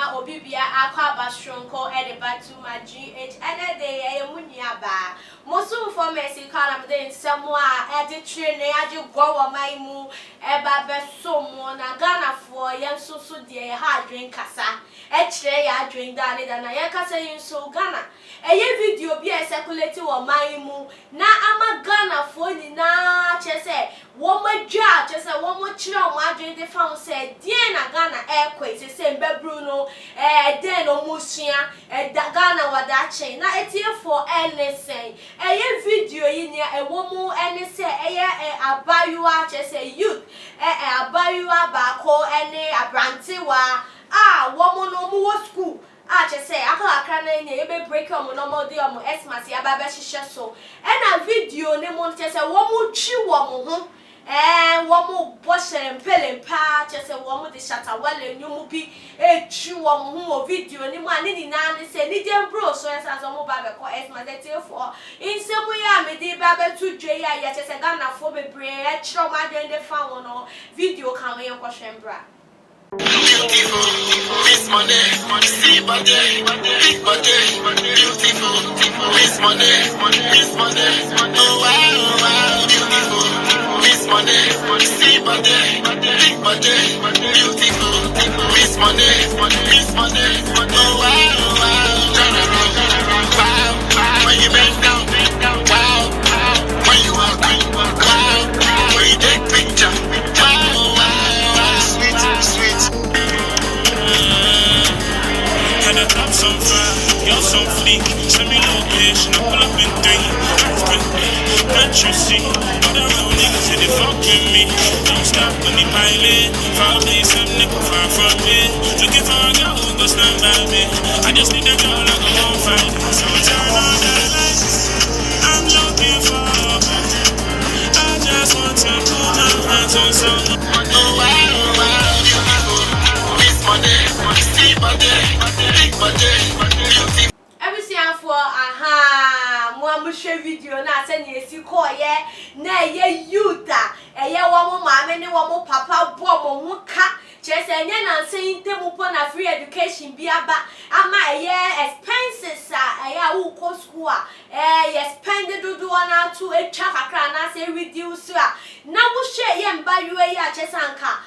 ama obibia akwa bashronko edebatu ma GH enede ye munyaba mosu for mercy kala mde nsemo a ede trene age gwo maimu eba besomo na Ghana for yensusu de ha adwen kasa ekire ya adwen dane da na ye kasa yinso Ghana eye video bi e circulate wo maimu na ama Ghana for nyina chese wo madwa chese wo mo kire o adwen de fa se die na Ghana ekwe se mbebru no den o musua Ghana wada chain na etie for anything eye video yi ni ewo mu ene se eye abayua chese youth abayua ba ko ene abrante wa wo mo no mu wo school chese akara na enye ebe break am no mo de am esmas ya ba be hihye so na video ne mo chese wo mu twi wo mo ho womu boshere mpelempa chese womu de shatawale nyumu bi echu womu hu video ni mu ani na ni se ni dem bro so esa so mu ba be ko esma de for insemu ya me de ba be tu dwe ya chese Ghana fo bebre e chiro ma de de fa wono video kan we ko hwembra beautiful miss money see body big body beautiful miss money oh wow beautiful miss money see body big body beautiful miss money oh wow when you bend down wow when you walk wow when you take picture wow sweet Can I drop some fire? You're so fleek. Send me location. I pull up in 3. Can't you see? All the real niggas say they fuck with me. Don't stop when they pilot. 5 days, some nigga far from me. Looking for a girl who go stand by me. I just need a girl like a whole fight. So turn on the lights. I'm looking for a party. I just want to put my hands on someone. oh wow beautiful miss money see body big body beautiful Ebisianfo mo amuhwe video na ase ne esi ko ye na ye youth eye wo mo maame ne wo mo papa bo mo hu ka chese enye na nse ntemu po na free education bi aba ama eye expenses eye wo ko school ye spend do na to etwa kakra na se reduce na wo hwe ye mba yuwe ye chese anka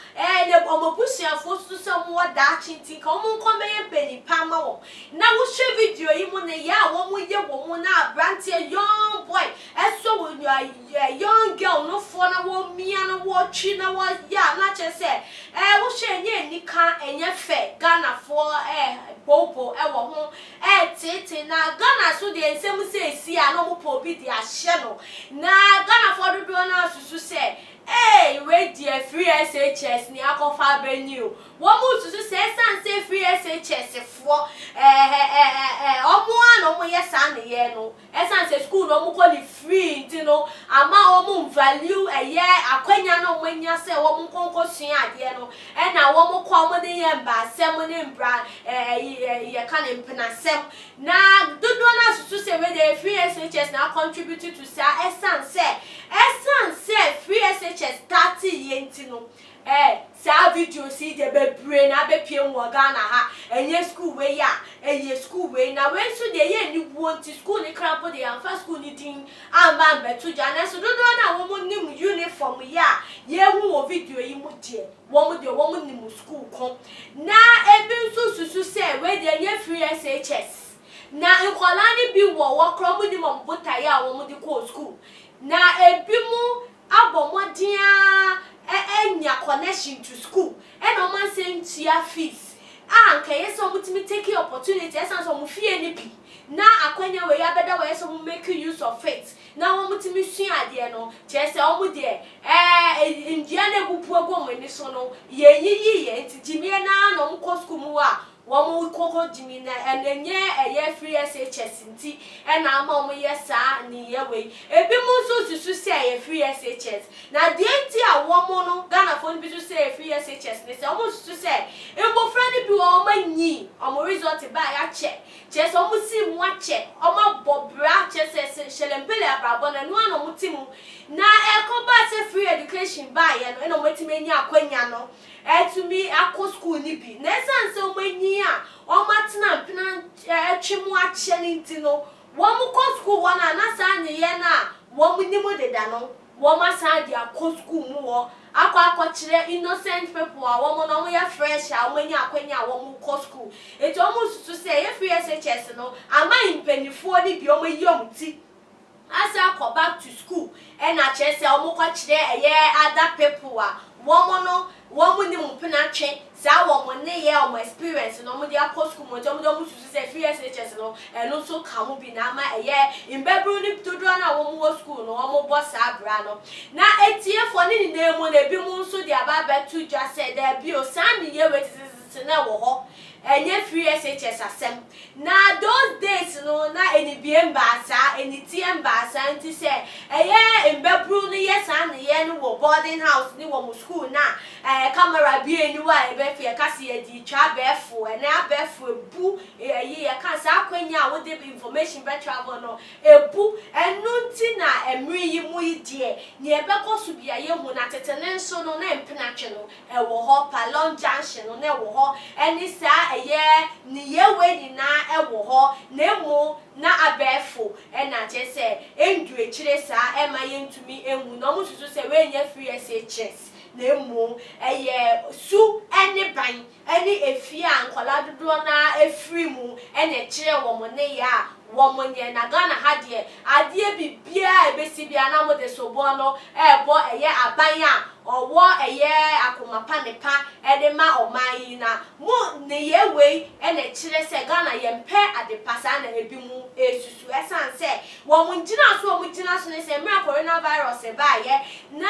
ne omobusianfo so mo da chinti ka mo nko me ye peni pa ma wo na wo hwe video yi mu ne ya wo mo ye wo mo na brand young boy eso wo young girl no for na wo mia na wo twi na wo ya na chese wo hwe nye nika enye fe Ghana for bobo wo ho tete na Ghana so de ensem se esi a no mo po bi de ahye no na Ghana for do na susu se we dear free SHS ni akofa benyu wo mu susu se san se free SHS for omo ano mo yesa ne ye no esan se school no mo ko ni free nti no ama omo value eye akwanya no mo nya se wo mo konko sua ade no na wo mo ko mo de ye mba sem ne mbra ye kan empena sem na dodo na susu se we de free SHS na contribute to sa esan se free SHS 30 yenti no sa video si de bebre na be pie mo Ghana ha enye school we ya school we na we so de ye ni wonti school ni crampo de amfa school ni din amba betu jana so dodo na wo mo nim uniform ya ye hu wo video yi mu de wo mo nim school kon na ebi nso susu se we de enye free SHS na nkola ni bi wo kro mo ni mo bota ya wo mo de ko school na ebi mu abomodia enya connection to school no man say tia fees anka yeso mutimi take opportunity esan so mu fie ni bi na akwanya we ya beda we so mu make use of it na wo mutimi sua ade no chese o mu de india na bupu agom ni so no ye ye ntijimi na no mu ko school mu a wo mu koko jimi na enenye eye free SHS nti na ama mo yesa ni ye we ebi mu so susu se eye free SHS na de nti a wo mo no Ghana phone bi so se free SHS ni se o mo susu se embo friend bi wo manyi o mo result ba ya che so mo si mu ache o ma bobra che se shelempele abrabo na no ano mutimu na ekoba se free education ba ye no e no motimi nya akwanya no to me akọ school ni bi na esan se o manyi a achieving no one call school one and na na one minimum de dano one masa dia call school more akwa chire innocent people a woman no ya fresh a woman ya akwanya woman call school it almost to say if SHS no ama impenifo ni bi omo yom ti asa go back to school and a chese omo kwa chire other people a woman no woman ni mpena twen sa woman ne ye omo experience no mo dia call school mo omo to say SHS no no so ka mo bi na ama imbebru ni todro na woman school no omo boss abra no na etie fo ni nemu na bi mu nso dia ba betu just said there bi o san ni ye wetiti na wo ho enye free SHS asem na those days no na eni biemba sa eni tiemba sa nti say imbebru ni yes and ye no wo boarding house ni wo school na camera bi eni wa e be fie ka se ye di twa befo na befo bu ye ka sa akwanya wo de information be travel no ebu enu nti na emri yi mu die ni e be koso bia ye hu na tetene nso no na empenache no e wo ho Palon Junction no na wo ho eni sa ni ye we ni na e wo ho na emu na abefo na je se endu echire sa e ma ye ntumi enwu no mo susu se we nya free SHS na emu su ene ban ene efia ankola dodo na efri mu ene chire wo mo ne ya woman ye na Ghana ha de ade bibia ebesi bia na mo de sobo no ebo aban a owo akomapa ne pa de ma oman na mo ne ye we na kire se Ghana ye mpe ade pasa na ebi mu esusu esan se woman gina so ne se mra coronavirus ba ye na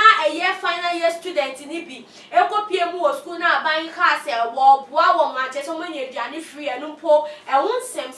final year student ni bi ekopie mu wo school na aban ka se wo boa wo ma che so manya aduane free enu mpo wonsem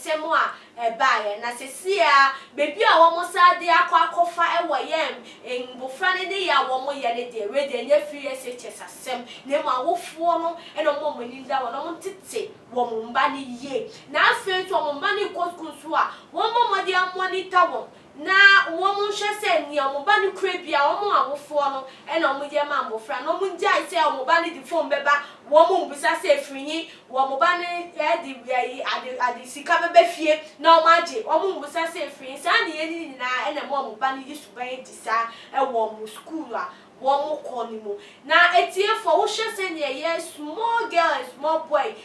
a na sesia bebi a wo mo sa de akofa ewo ye mbofra ne de ya wo mo ye ne de we de nya free SHS asem na ma wofo no eno mo mani nda wo no mo tete wo mo mba ne ye na afi to mo mba ne koskun so a wo mo de monitor wo na wo mo hwe se ni o mo ba ne kura bia wo mo awofo no eno mo je ma mbofra no mo njai se o mo ba ne di phone beba wo mo mbusa se frinyi wo mo ba ne ade sika bebe fie na o ma je wo mo mbusa se frinyi sa ne ye ni na ena mo ba ne yisu ban di sa e wo mo school a wo mo koni mo na etie fo wo hwe se ne ye small girl and small boy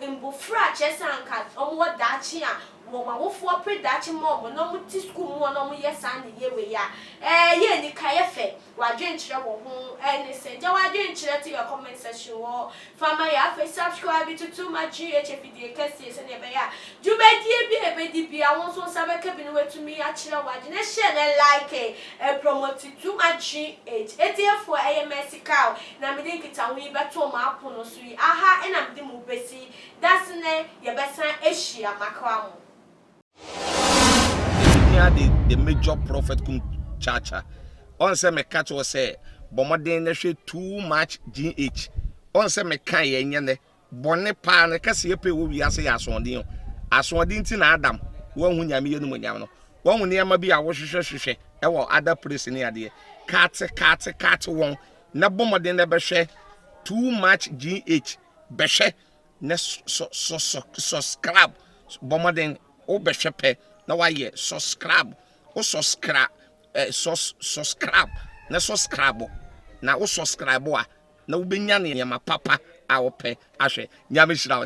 mbofra chesa anka o mo dachi a wo ma wo fo predachi mo no mo ti school mo no mo yesa ne ye we ya ye ni ka ye fe wa dwenchire wo ho ne se je wa dwenchire ti your comment section wo fama ya fe subscribe to Too Much GH video kesi se ne be ya jubedie bi ebedi bi awon so sabe ke bi no wetumi ya chire wa de ne share ne like promote Too Much GH etie fo mesika na me de kita wi beto ma apo no so yi aha na me de mu besi that's ne ye besan ehia makwa mo the major prophet kun chacha on say me catch was say bomoden na hwe Too Much GH on say me kan ye nyene bone pa na kase ye pe wo wi ase ya asonde nti na Adam wo hu nyame ye no nyam no wo hu ne ma bi a wo hwehwehwehwe e wo other place ne ade kat won na bomoden na be hwe Too Much GH be hwe na subscribe bomoden o be hwe pe na wa ye subscribe o subscribe na subscribe na o subscribe a na wo benya ne ma papa a wo pe ahwe nyame hira